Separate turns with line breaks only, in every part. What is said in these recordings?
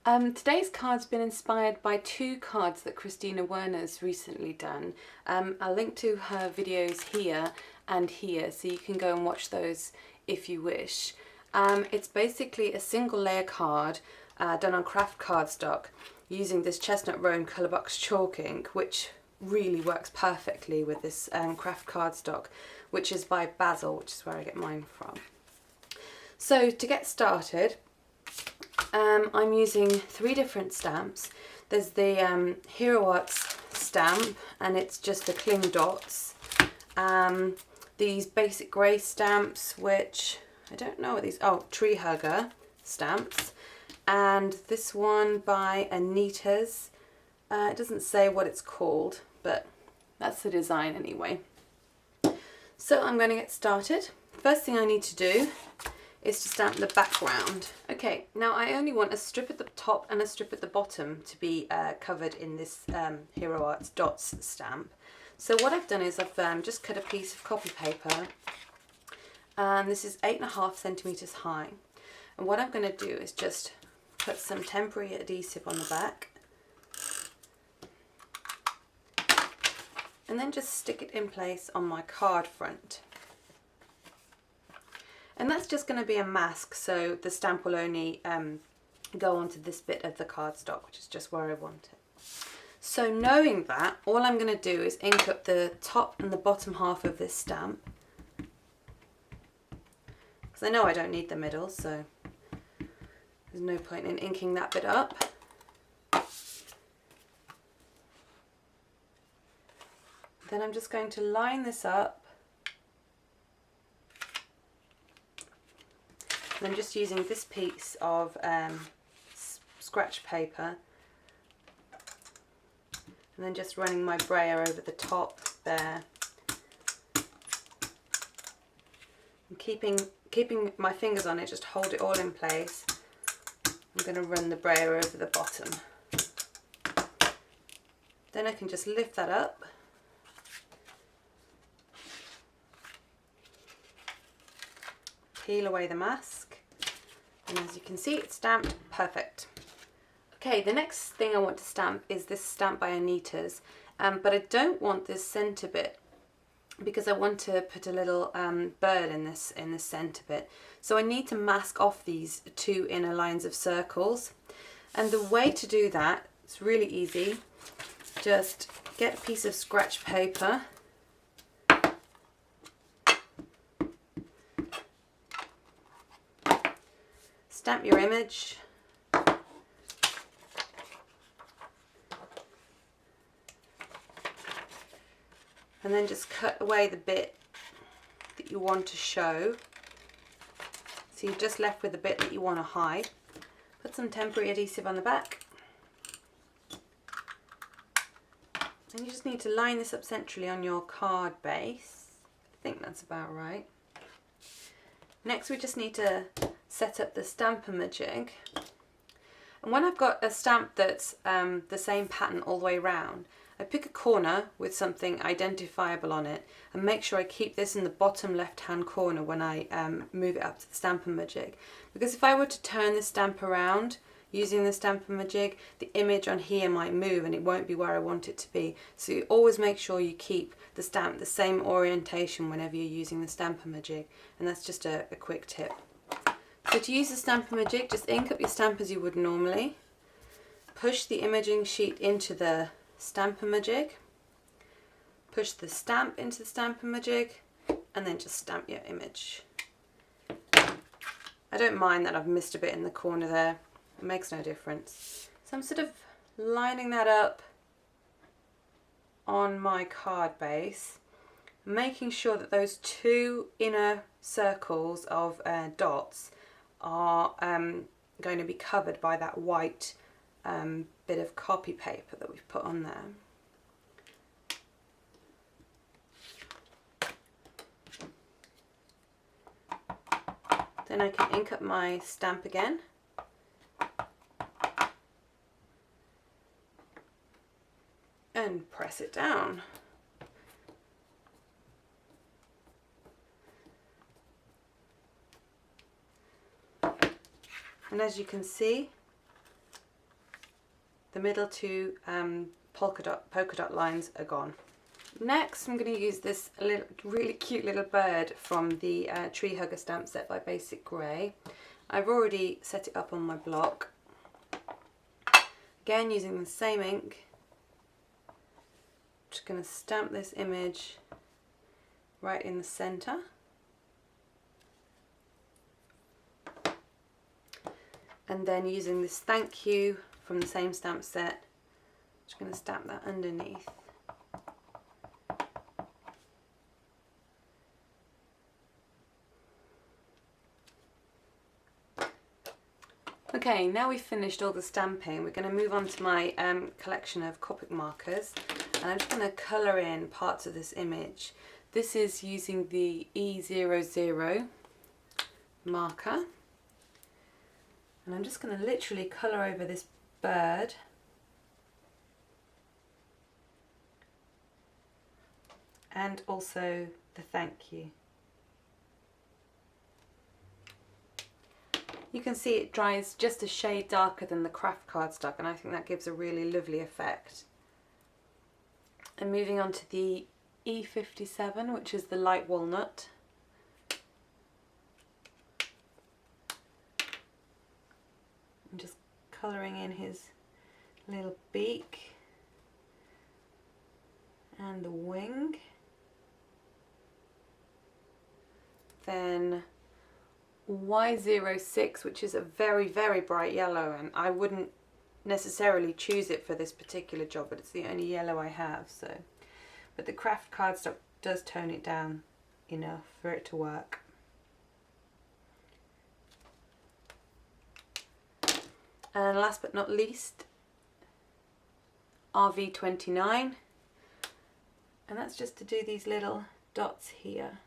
everyone. Today's card's been inspired by two cards that Christina Werner's recently done. I'll link to her videos here and here so you can go and watch those if you wish. It's basically a single layer card done on craft cardstock using this Chestnut Roan Colourbox chalk ink, which really works perfectly with this craft cardstock, which is by Basil, which is where I get mine from. So to get started, I'm using three different stamps. There's the Hero Arts stamp, and it's just the cling dots. These basic grey stamps, which I don't know what these, oh, Tree Hugger stamps. And this one by Anita's. It doesn't say what it's called, but that's the design anyway. So I'm going to get started. First thing I need to do is to stamp the background. Okay, now I only want a strip at the top and a strip at the bottom to be covered in this Hero Arts Dots stamp. So what I've done is I've just cut a piece of copy paper, and this is 8.5 centimeters high. And what I'm going to do is just put some temporary adhesive on the back, and then just stick it in place on my card front. And that's just going to be a mask, so the stamp will only go onto this bit of the cardstock, which is just where I want it. So knowing that, all I'm going to do is ink up the top and the bottom half of this stamp, because I know I don't need the middle, so there's no point in inking that bit up. Then I'm just going to line this up. And I'm just using this piece of scratch paper, and then just running my brayer over the top there, and keeping my fingers on it, just hold it all in place. I'm going to run the brayer over the bottom. Then I can just lift that up, peel away the mask, and as you can see, it's stamped perfect. Okay, the next thing I want to stamp is this stamp by Anita's, but I don't want this centre bit because I want to put a little bird in this centre bit. So I need to mask off these two inner lines of circles, and the way to do that, it's really easy. Just get a piece of scratch paper, stamp your image, and then just cut away the bit that you want to show. So you're just left with the bit that you want to hide. Put some temporary adhesive on the back, and you just need to line this up centrally on your card base. I think that's about right. Next we just need to set up the Stamp-A-Majig. And when I've got a stamp that's the same pattern all the way around, I pick a corner with something identifiable on it and make sure I keep this in the bottom left hand corner when I move it up to the Stamp-A-Majig. Because if I were to turn the stamp around using the Stamp-A-Majig, the image on here might move and it won't be where I want it to be. So you always make sure you keep the stamp the same orientation whenever you're using the Stamp-A-Majig, and that's just a quick tip. So to use the Stamp-A-Majig, just ink up your stamp as you would normally. Push the imaging sheet into the Stamp-A-Majig. Push the stamp into the Stamp-A-Majig, and then just stamp your image. I don't mind that I've missed a bit in the corner there. It makes no difference. So I'm sort of lining that up on my card base, making sure that those two inner circles of dots are going to be covered by that white bit of copy paper that we've put on there. Then I can ink up my stamp again. And press it down. And as you can see, middle two polka dot lines are gone. Next I'm going to use this really cute little bird from the Tree Hugger stamp set by Basic Grey. I've already set it up on my block. Again, using the same ink, just going to stamp this image right in the centre. And then using this thank you from the same stamp set, just going to stamp that underneath. Okay, now we've finished all the stamping, we're going to move on to my collection of Copic markers, and I'm just going to colour in parts of this image. This is using the E00 marker, and I'm just going to literally colour over this bird. And also the thank you. You can see it dries just a shade darker than the craft cardstock, and I think that gives a really lovely effect. And moving on to the E57, which is the light walnut. I'm just colouring in his little beak and the wing. Then Y06, which is a very, very bright yellow, and I wouldn't necessarily choose it for this particular job, but it's the only yellow I have, so. But the craft cardstock does tone it down enough for it to work. And last but not least, RV29, and that's just to do these little dots here.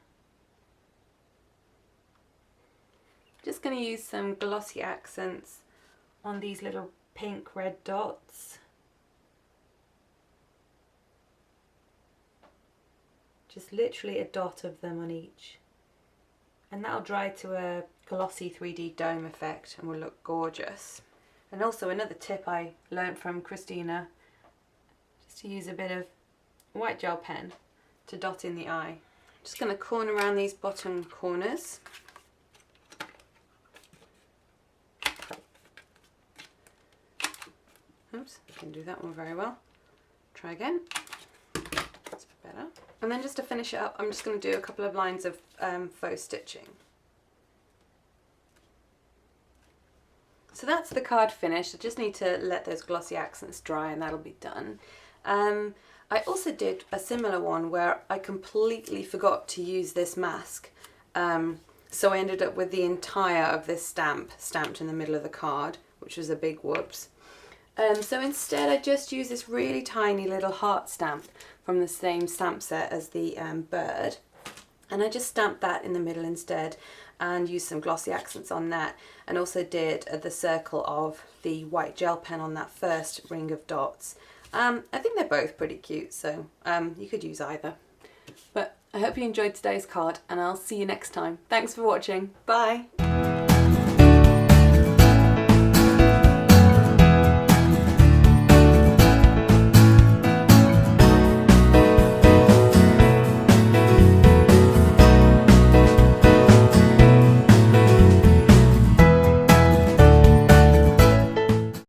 Just going to use some glossy accents on these little pink red dots. Just literally a dot of them on each. And that'll dry to a glossy 3D dome effect and will look gorgeous. And also another tip I learned from Christina, just to use a bit of white gel pen to dot in the eye. Just going to corner around these bottom corners. Oops, I didn't do that one very well. Try again. That's better. And then just to finish it up, I'm just going to do a couple of lines of faux stitching. So that's the card finished. I just need to let those glossy accents dry and that'll be done. I also did a similar one where I completely forgot to use this mask. So I ended up with the entire of this stamp stamped in the middle of the card, which was a big whoops. So instead I just used this really tiny little heart stamp from the same stamp set as the bird, and I just stamped that in the middle instead and used some glossy accents on that, and also did the circle of the white gel pen on that first ring of dots. I think they're both pretty cute, so you could use either. But I hope you enjoyed today's card, and I'll see you next time. Thanks for watching. Bye!